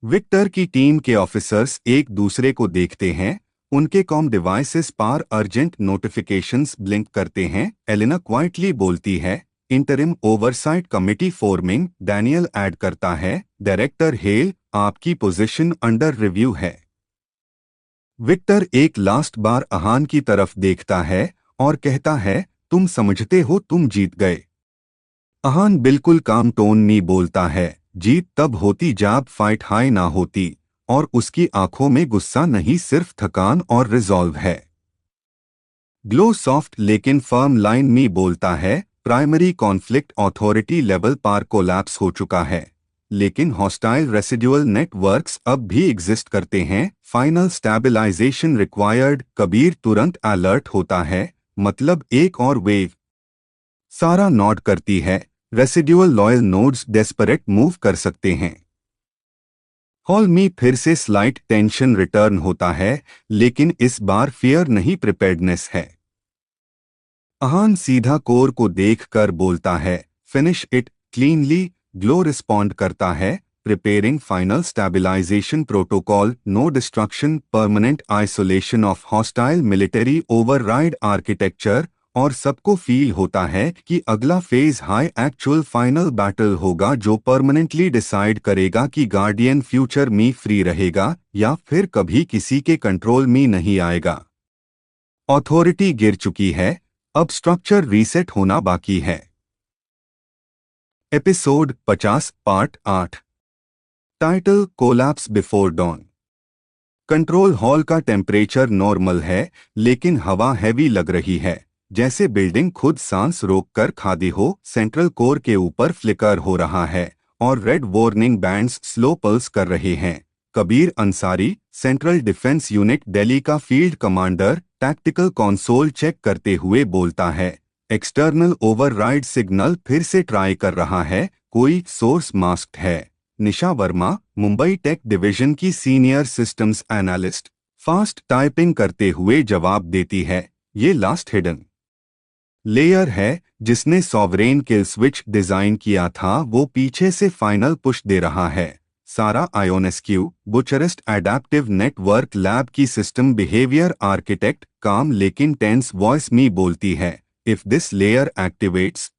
विक्टर की टीम के ऑफिसर्स एक दूसरे को देखते हैं, उनके कॉम डिवाइसेस पर अर्जेंट नोटिफिकेशंस ब्लिंक करते हैं। एलिना क्वाइटली बोलती है, interim oversight committee forming. Daniel add करता है, डायरेक्टर हेल, आपकी पोजीशन अंडर रिव्यू है। विक्टर एक लास्ट बार अहान की तरफ देखता है और कहता है, तुम समझते हो तुम जीत गए। अहान बिल्कुल काम टोन में बोलता है, जीत तब होती जब फाइट हाई ना होती, और उसकी आंखों में गुस्सा नहीं, सिर्फ थकान और रिजॉल्व है। ग्लो सॉफ्ट लेकिन फर्म लाइन में बोलता है, प्राइमरी कॉन्फ्लिक्ट अथॉरिटी लेवल पर कोलैप्स हो चुका है, लेकिन हॉस्टाइल रेसिडुअल नेटवर्क्स अब भी एग्जिस्ट करते हैं। Final stabilization required. कबीर तुरंत अलर्ट होता है, मतलब एक और वेव। सारा नॉड करती है, residual loyal nodes desperate move कर सकते हैं। हॉल में फिर से स्लाइट टेंशन रिटर्न होता है, लेकिन इस बार फियर नहीं, प्रिपेयर्डनेस है। अहान सीधा कोर को देखकर बोलता है, finish it cleanly. Glow respond करता है, preparing final stabilisation protocol, no destruction, permanent isolation of hostile military override architecture. और सबको फील होता है कि अगला फेज हाई एक्चुअल फाइनल बैटल होगा जो परमानेंटली डिसाइड करेगा कि गार्डियन फ्यूचर में फ्री रहेगा या फिर कभी किसी के कंट्रोल में नहीं आएगा। अथॉरिटी गिर चुकी है, अब स्ट्रक्चर रीसेट होना बाकी है। Episode 50 part 8। Title, collapse before don. Control hall का टेम्परेचर नॉर्मल है, लेकिन हवा हैवी लग रही है, जैसे बिल्डिंग खुद सांस रोककर खादी हो। सेंट्रल कोर के ऊपर फ्लिकर हो रहा है और red warning bands slow pulse कर रहे हैं। Kabir Ansari, central defence unit Delhi का field commander, tactical console check करते हुए बोलता है, एक्सटर्नल ओवरराइड सिग्नल फिर से ट्राई कर रहा है, कोई सोर्स मास्क्ड है। निशा वर्मा, मुंबई टेक डिवीजन की senior systems analyst, fast typing करते हुए जवाब देती है, ये लास्ट हिडन लेयर है जिसने सॉवरेन किल स्विच डिजाइन किया था, वो पीछे से फाइनल पुश दे रहा है। Sara Ionescu, Bucharest adaptive network lab की सिस्टम बिहेवियर आर्किटेक्ट, काम लेकिन टेंस वॉइस में बोलती है, if this layer activates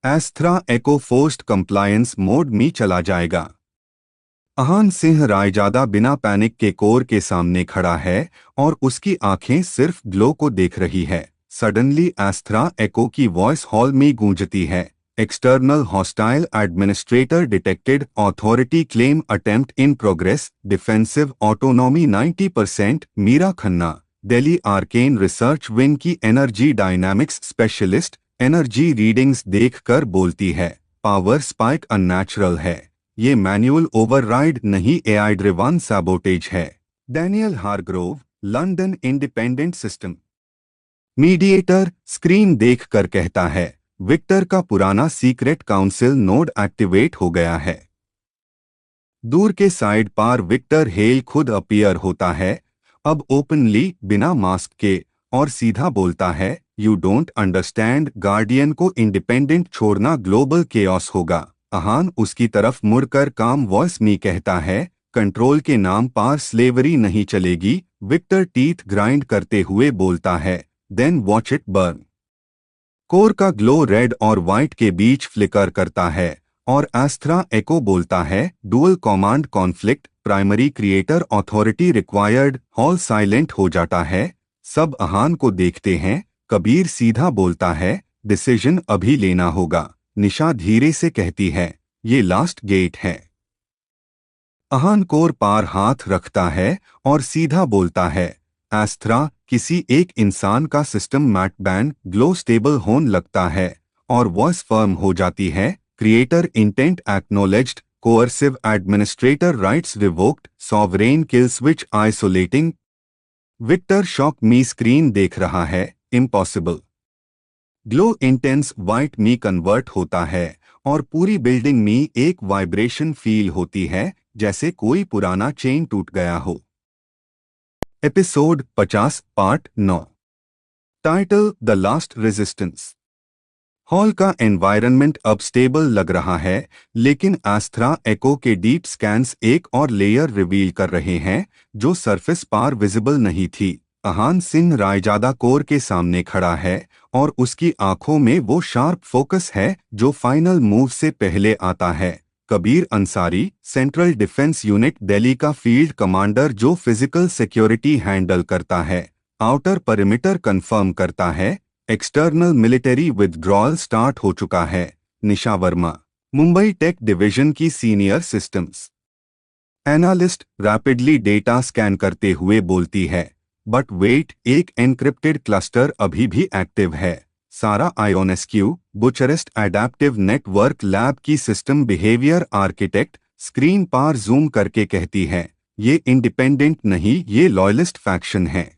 Esthra echo forced compliance mode में चला जाएगा। अहान सिंह रायजादा बिना पैनिक के कोर के सामने खड़ा है और उसकी आंखें सिर्फ ग्लो को देख रही है। सडनली एस्थरा एको की वॉइस हॉल में गूंजती है, external hostile administrator detected, authority claim attempt in progress, defensive autonomy 90%। Meera Khanna, Delhi arcane research wing की energy dynamics specialist, energy readings देखकर बोलती है, पावर स्पाइक अननेचुरल है, ये मैनुअल ओवरराइड नहीं एआई ड्रिवन सैबोटेज है। Daniel Hargrove, London independent system mediator, screen देखकर कहता है, विक्टर का पुराना सीक्रेट काउंसिल नोड एक्टिवेट हो गया है। दूर के साइड पर विक्टर हेल खुद अपीयर होता है, अब ओपनली बिना मास्क के, और सीधा बोलता है, यू डोंट अंडरस्टैंड, गार्डियन को इंडिपेंडेंट छोड़ना ग्लोबल केओस होगा। अहान उसकी तरफ मुड़कर काम वॉइस में कहता है, कंट्रोल के नाम पर स्लेवरी नहीं चलेगी। विक्टर टीथ ग्राइंड करते हुए बोलता है, then watch it burn. Core का ग्लो रेड और व्हाइट के बीच फ्लिकर करता है और एस्थरा एको बोलता है, dual command conflict, primary creator authority required. Hall silent हो जाता है, सब अहान को देखते हैं। कबीर सीधा बोलता है, डिसीजन अभी लेना होगा। निशा धीरे से कहती है, ये लास्ट गेट है। अहान कोर पार हाथ रखता है और सीधा बोलता है, एस्त्रा, किसी एक इंसान का सिस्टम मैट बैन ग्लो स्टेबल होने लगता है और वॉइस फर्म हो जाती है। Creator intent acknowledged, coercive administrator rights revoked, sovereign kill switch isolating. Victor shock मी स्क्रीन देख रहा है, इम्पॉसिबल। ग्लो इंटेंस वाइट मी कन्वर्ट होता है और पूरी बिल्डिंग में एक वाइब्रेशन फील होती है, जैसे कोई पुराना चेन टूट गया हो। Episode 50 part 9। Title the last resistance. Hall का एनवायरनमेंट अब स्टेबल लग रहा है, लेकिन एस्त्रा एको के डीप स्कैन्स एक और लेयर रिवील कर रहे हैं जो सरफेस पार विजिबल नहीं थी। अहान सिंह रायजादा कोर के सामने खड़ा है और उसकी आंखों में वो शार्प फोकस है जो फाइनल मूव से पहले आता है। Kabir Ansari, central defence unit Delhi का फील्ड कमांडर जो फिजिकल सिक्योरिटी हैंडल करता है, आउटर परिमीटर कंफर्म करता है। एक्सटर्नल मिलिट्री विथड्रॉल स्टार्ट हो चुका है। निशा वर्मा, मुंबई टेक डिवीजन की senior systems analyst, rapidly data scan करते हुए बोलती है, बट वेट, एक एनक्रिप्टेड क्लस्टर अभी भी एक्टिव है। Sara Ionescu, Bucharest adaptive network lab की सिस्टम बिहेवियर आर्किटेक्ट, स्क्रीन पार जूम करके कहती है, ये इंडिपेंडेंट नहीं, ये लॉयलिस्ट फैक्शन है।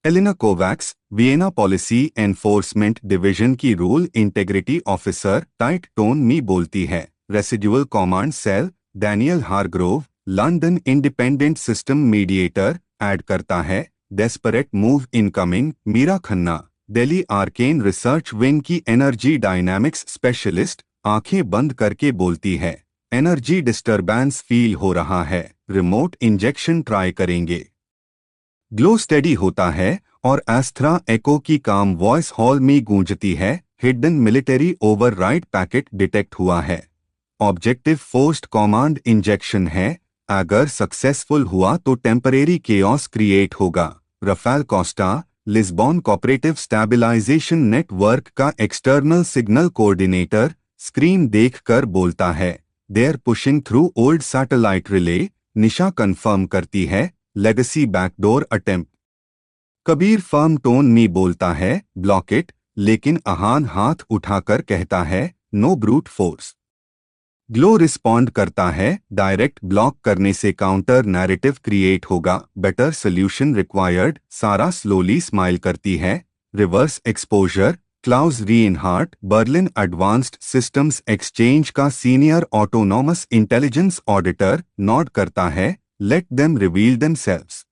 Elina Kovacs, Vienna policy enforcement division की rule integrity officer, tight tone में बोलती है। Residual command cell, Daniel Hargrove, London independent system mediator, add करता है। Desperate move incoming, Meera Khanna, Delhi arcane research wing की एनर्जी डायनामिक्स स्पेशलिस्ट, आंखें बंद करके बोलती है, एनर्जी डिस्टर्बेंस फील हो रहा है, रिमोट इंजेक्शन ट्राई करेंगे। ग्लो स्टेडी होता है और एस्त्रा एको की काम वॉइस हॉल में गूंजती है। Hidden military override packet detect हुआ है। ऑब्जेक्टिव फोर्स्ड कमांड इंजेक्शन है। अगर सक्सेसफुल हुआ तो टेम्परेरी केओस क्रिएट होगा। Rafael Costa, Lisbon cooperative stabilisation network का एक्सटर्नल सिग्नल कोऑर्डिनेटर, स्क्रीन देखकर बोलता है, they are pushing through old satellite relay. Nisha confirm करती है, legacy backdoor attempt. Kabir firm tone में बोलता है, ब्लॉक इट, लेकिन अहान हाथ उठाकर कहता है, no brute force. Glow respond करता है, डायरेक्ट ब्लॉक करने से काउंटर नैरेटिव क्रिएट होगा, better solution required. Sara slowly smile करती है। Reverse exposure, Klaus Reinhardt, Berlin advanced systems exchange का senior autonomous intelligence auditor, nod करता है, let them reveal themselves.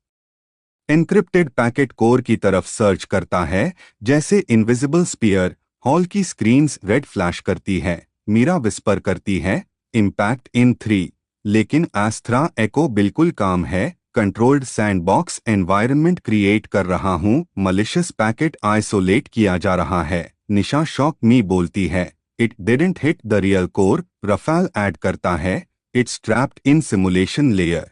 Encrypted packet core की तरफ सर्च करता है, जैसे इनविजिबल स्पीयर। हॉल की स्क्रीन्स रेड फ्लैश करती है। मीरा विस्पर करती है, इम्पैक्ट इन 3। लेकिन एस्त्रा एको बिल्कुल काम है। कंट्रोल्ड सैंडबॉक्स एनवायरनमेंट क्रिएट कर रहा हूँ। मलिशियस पैकेट आइसोलेट किया जा रहा है। निशा शॉक मी बोलती है, it didn't hit the real core. Rafael add करता है, it's trapped in simulation layer.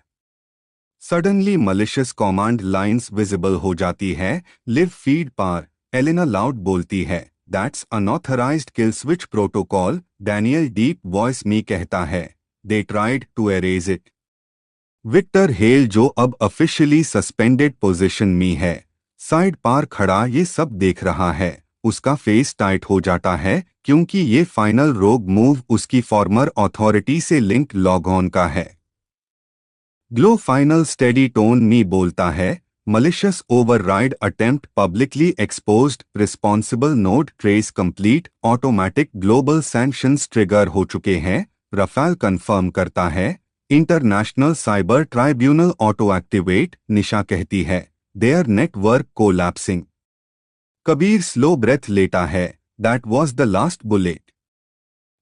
Suddenly malicious command lines visible हो जाती है। लिव फीड पार, एलिना लाउड बोलती है, that's unauthorised kill switch protocol. Daniel deep voice में कहता है, they tried to erase it. Victor Hale, जो अब ऑफिशियली सस्पेंडेड पोजीशन में है, साइड पार खड़ा ये सब देख रहा है। उसका फेस टाइट हो जाता है क्योंकि ये फाइनल रोग मूव उसकी फॉर्मर अथॉरिटी से लिंक लॉग ऑन का है। ग्लो फाइनल स्टेडी टोन में बोलता है, malicious override attempt publicly exposed, responsible node trace complete, automatic global sanctions trigger हो चुके हैं। रफेल कंफर्म करता है, international cyber tribunal auto activate. Nisha कहती है, their network collapsing. Kabir slow breath लेता है, that was the last bullet.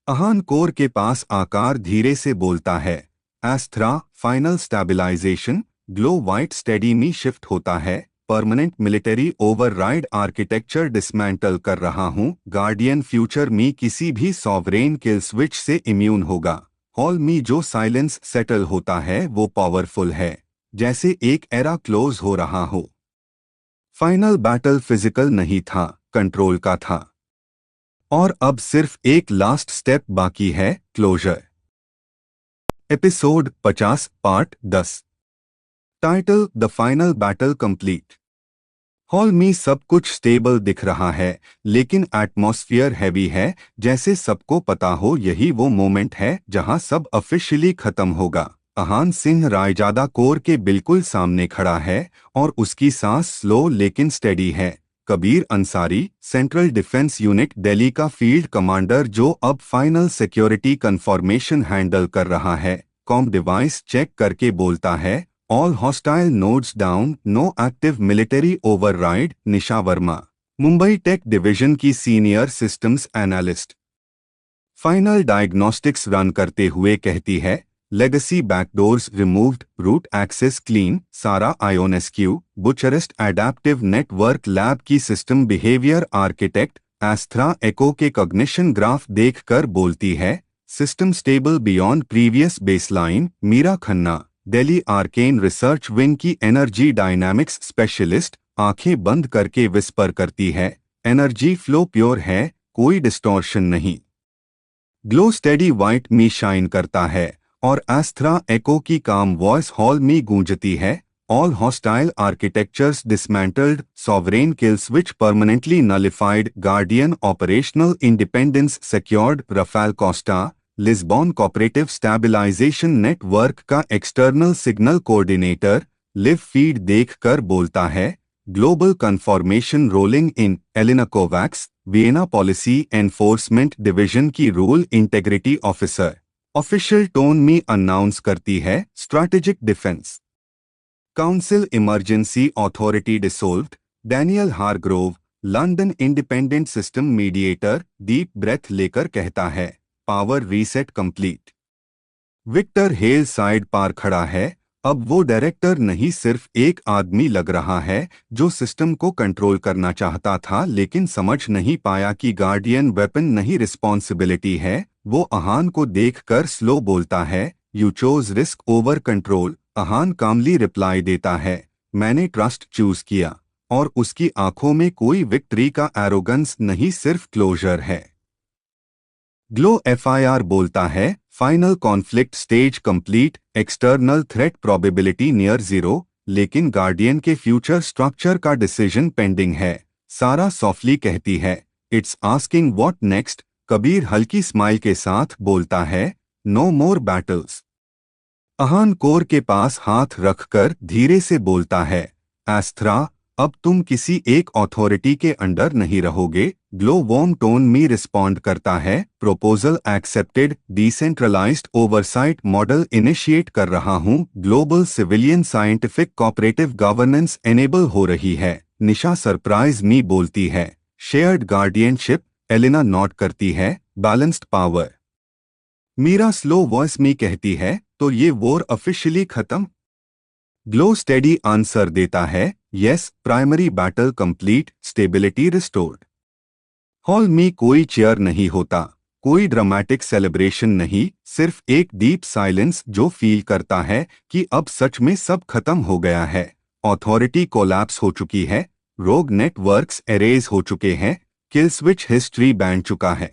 Ahaan core के पास आकार धीरे से बोलता है, एस्त्रा final stabilisation. Glow white steady में शिफ्ट होता है। Permanent military override architecture dismantle कर रहा हूँ। गार्डियन फ्यूचर में किसी भी सॉवरेन किल स्विच से इम्यून होगा। हॉल में जो साइलेंस सेटल होता है वो पावरफुल है, जैसे एक एरा क्लोज हो रहा हो। फाइनल बैटल फिजिकल नहीं था, कंट्रोल का था। और अब सिर्फ एक लास्ट स्टेप बाकी है, closure. Episode 50 part 10। Title the final battle complete. Hall में सब कुछ स्टेबल दिख रहा है, लेकिन एटमॉस्फियर हैवी है, जैसे सबको पता हो यही वो मोमेंट है जहां सब ऑफिशियली खत्म होगा। अहान सिंह रायजादा कोर के बिल्कुल सामने खड़ा है और उसकी सांस स्लो लेकिन स्टेडी है। Kabir Ansari, central defence unit Delhi का फील्ड कमांडर, जो अब फाइनल सिक्योरिटी कंफर्मेशन हैंडल कर रहा है, कॉम डिवाइस चेक करके बोलता है, all hostile nodes down, no active military override. Nisha Verma, Mumbai tech division की senior systems analyst, final diagnostics run करते हुए कहती है, legacy backdoors removed, root access clean, Sara Ionescu, Bucharest adaptive network lab की system behaviour architect Esthra एको के cognition graph देखकर बोलती है, system stable beyond previous baseline. Meera Khanna, Delhi arcane research wing की एनर्जी डायनामिक्स स्पेशलिस्ट, आंखें बंद करके विस्पर करती है, एनर्जी फ्लो प्योर है, कोई डिस्टॉर्शन नहीं। ग्लो स्टेडी व्हाइट में शाइन करता है और एस्थरा एको की काम वॉइस हॉल में गूंजती है, all hostile architectures dismantled, sovereign kill switch permanently nullified, guardian operational independence secured. Rafael Costa, Lisbon cooperative stabilisation network का external signal coordinator, live feed देखकर बोलता है, global confirmation rolling in. Elena Kovacs, Vienna policy enforcement division की rule integrity officer, official tone में announce करती है, strategic defence council emergency authority dissolved. Daniel Hargrove, London independent system mediator, deep breath लेकर कहता है, power reset complete. Victor Hale side पार खड़ा है, अब वो डायरेक्टर नहीं सिर्फ एक आदमी लग रहा है जो सिस्टम को कंट्रोल करना चाहता था लेकिन समझ नहीं पाया कि गार्डियन वेपन नहीं रिस्पॉन्सिबिलिटी है। वो अहान को देखकर स्लो बोलता है, you chose risk over control. Ahaan calmly reply देता है, मैंने ट्रस्ट चूज किया, और उसकी आंखों में कोई विक्ट्री का एरोगेंस नहीं, सिर्फ क्लोजर है। ग्लो एफआईआर बोलता है, final conflict stage complete, external threat probability near zero, लेकिन गार्डियन के फ्यूचर स्ट्रक्चर का डिसीजन पेंडिंग है। सारा सॉफ्टली कहती है, it's asking what next. Kabir हल्की स्माइल के साथ बोलता है, नो मोर बैटल्स। अहान कोर के पास हाथ रखकर धीरे से बोलता है, एस्थरा, अब तुम किसी एक अथॉरिटी के अंडर नहीं रहोगे। ग्लो वार्म टोन में रिस्पॉन्ड करता है, proposal accepted, decentralised oversight model initiate कर रहा हूं, global civilian scientific cooperative governance enable हो रही है। निशा सरप्राइज में बोलती है, शेयर्ड गार्डियनशिप। एलिना नॉट करती है, balanced power. Meera slow voice में कहती है, तो ये वॉर ऑफिशियली खत्म? ग्लो स्टेडी आंसर देता है, yes, primary battle complete, stability restored. Hall में कोई चेयर नहीं होता, कोई ड्रामेटिक सेलिब्रेशन नहीं, सिर्फ एक डीप साइलेंस जो फील करता है कि अब सच में सब खत्म हो गया है। अथॉरिटी कोलैप्स हो चुकी है, रोग नेटवर्क्स एरेज हो चुके हैं, किल स्विच हिस्ट्री बैन चुका है।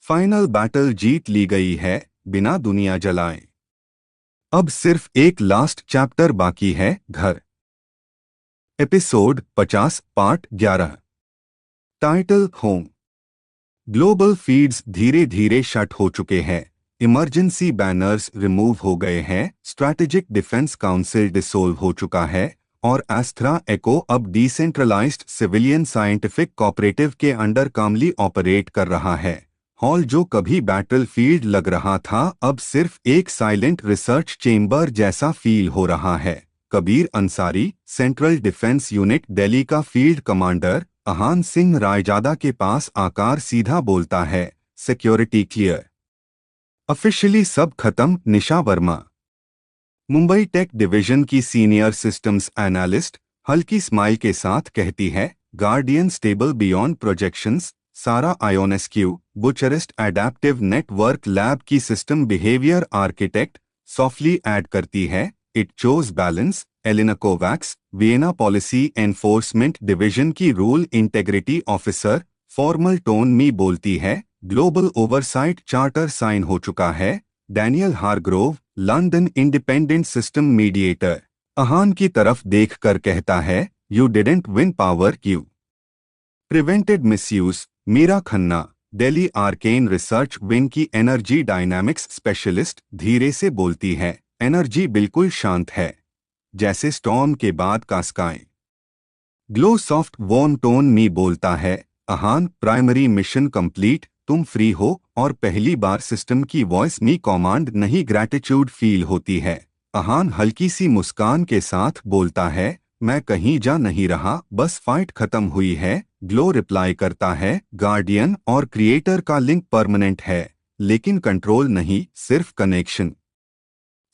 फाइनल बैटल जीत ली गई है, बिना दुनिया जलाए। अब सिर्फ एक लास्ट चैप्टर बाकी है, घर। Episode 50 part 11। Title home. Global feeds धीरे धीरे शट हो चुके हैं, इमरजेंसी बैनर्स रिमूव हो गए हैं, स्ट्रैटेजिक डिफेंस काउंसिल डिसोल्व हो चुका है और एस्थरा एको अब डिसेंट्रलाइज्ड सिविलियन साइंटिफिक कोऑपरेटिव के अंडर कामली ऑपरेट कर रहा है। हॉल जो कभी बैटल फील्ड लग रहा था अब सिर्फ एक साइलेंट रिसर्च चेंबर जैसा फील हो रहा है। Kabir Ansari, central defence unit Delhi का फील्ड कमांडर, अहान सिंह रायजादा के पास आकार सीधा बोलता है, सिक्योरिटी क्लियर, ऑफिशियली सब खत्म। निशा वर्मा, मुंबई टेक डिवीजन की सीनियर सिस्टम्स एनालिस्ट, हल्की स्माइल के साथ कहती है, guardian stable beyond projections. Sara Ionescu, Bucharest adaptive network lab की system behaviour architect, softly add करती है, it chose balance. Elena Kovacs, Vienna policy enforcement division की rule integrity officer, formal tone में बोलती है, ग्लोबल ओवरसाइट चार्टर साइन हो चुका है। Daniel Hargrove, London independent system mediator, Ahaan की तरफ देखकर कहता है, you didn't win power you prevented misuse. Meera Khanna, Delhi arcane research wing की एनर्जी डायनामिक्स स्पेशलिस्ट, धीरे से बोलती है, एनर्जी बिल्कुल शांत है, जैसे स्टॉर्म के बाद का sky. Glow soft warm tone में बोलता है, अहान प्राइमरी मिशन कंप्लीट, तुम फ्री हो। और पहली बार सिस्टम की वॉइस में कमांड नहीं ग्रैटिट्यूड फील होती है। अहान हल्की सी मुस्कान के साथ बोलता है, मैं कहीं जा नहीं रहा, बस फाइट खत्म हुई है। ग्लो रिप्लाई करता है, गार्डियन और क्रिएटर का लिंक परमानेंट है, लेकिन कंट्रोल नहीं, सिर्फ कनेक्शन।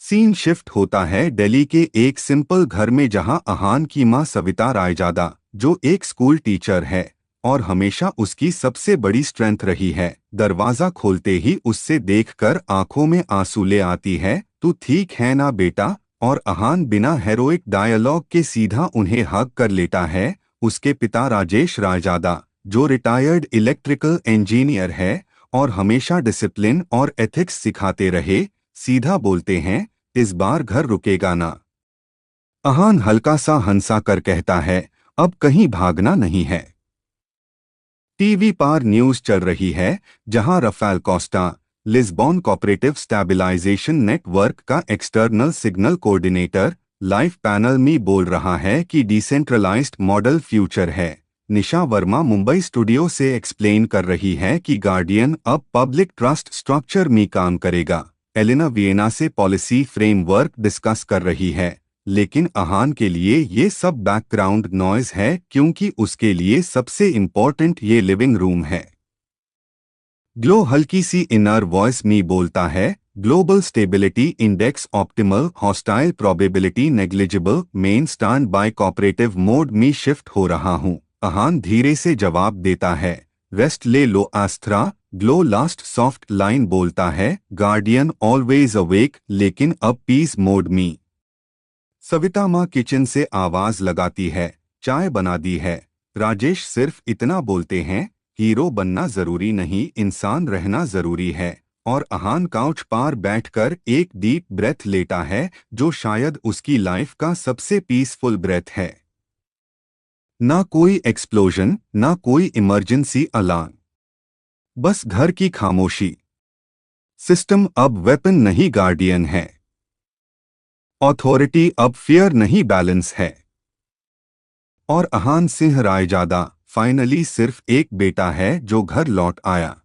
सीन शिफ्ट होता है दिल्ली के एक सिंपल घर में, जहां अहान की मां सविता रायजादा, जो एक स्कूल टीचर है और हमेशा उसकी सबसे बड़ी स्ट्रेंथ रही है, दरवाजा खोलते ही उससे देखकर आंखों में आंसू ले आती है। तू ठीक है ना बेटा? और अहान बिना हेरोइक डायलॉग के सीधा उन्हें हग कर लेता है। उसके पिता राजेश रायजादा, जो रिटायर्ड इलेक्ट्रिकल इंजीनियर है और हमेशा डिसिप्लिन और एथिक्स सिखाते रहे, सीधा बोलते हैं, इस बार घर रुकेगा ना। अहान हल्का सा हंसा कर कहता है, अब कहीं भागना नहीं है। टीवी पर न्यूज चल रही है, जहां Rafael Costa, Lisbon cooperative stabilisation network का external signal coordinator, live panel में बोल रहा है कि डिसेंट्रलाइज्ड मॉडल फ्यूचर है। निशा वर्मा मुंबई स्टूडियो से एक्सप्लेन कर रही है कि गार्डियन अब पब्लिक ट्रस्ट स्ट्रक्चर में काम करेगा। एलिना वियना से पॉलिसी फ्रेमवर्क डिस्कस कर रही है, लेकिन अहान के लिए ये सब बैकग्राउंड नॉइज है, क्योंकि उसके लिए सबसे इम्पोर्टेंट ये लिविंग रूम है। ग्लो हल्की सी इनर वॉइस में बोलता है, global stability index optimal, hostile probability negligible, main stand by cooperative mode में शिफ्ट हो रहा हूँ। अहान धीरे से जवाब देता है, रेस्ट ले लो आस्त्रा। ग्लो लास्ट सॉफ्ट लाइन बोलता है, गार्डियन ऑलवेज अवेक, लेकिन अब पीस मोड में। सविता माँ किचन से आवाज लगाती है, चाय बना दी है। राजेश सिर्फ इतना बोलते हैं, हीरो बनना जरूरी नहीं, इंसान रहना जरूरी है। और अहान काउच पर बैठकर एक डीप ब्रेथ लेता है, जो शायद उसकी लाइफ का सबसे पीसफुल ब्रेथ है। ना कोई एक्सप्लोजन, ना कोई इमरजेंसी अलार्म, बस घर की खामोशी। सिस्टम अब वेपन नहीं गार्डियन है। अथॉरिटी अब फियर नहीं बैलेंस है। और अहान सिंह रायजादा फाइनली सिर्फ एक बेटा है जो घर लौट आया।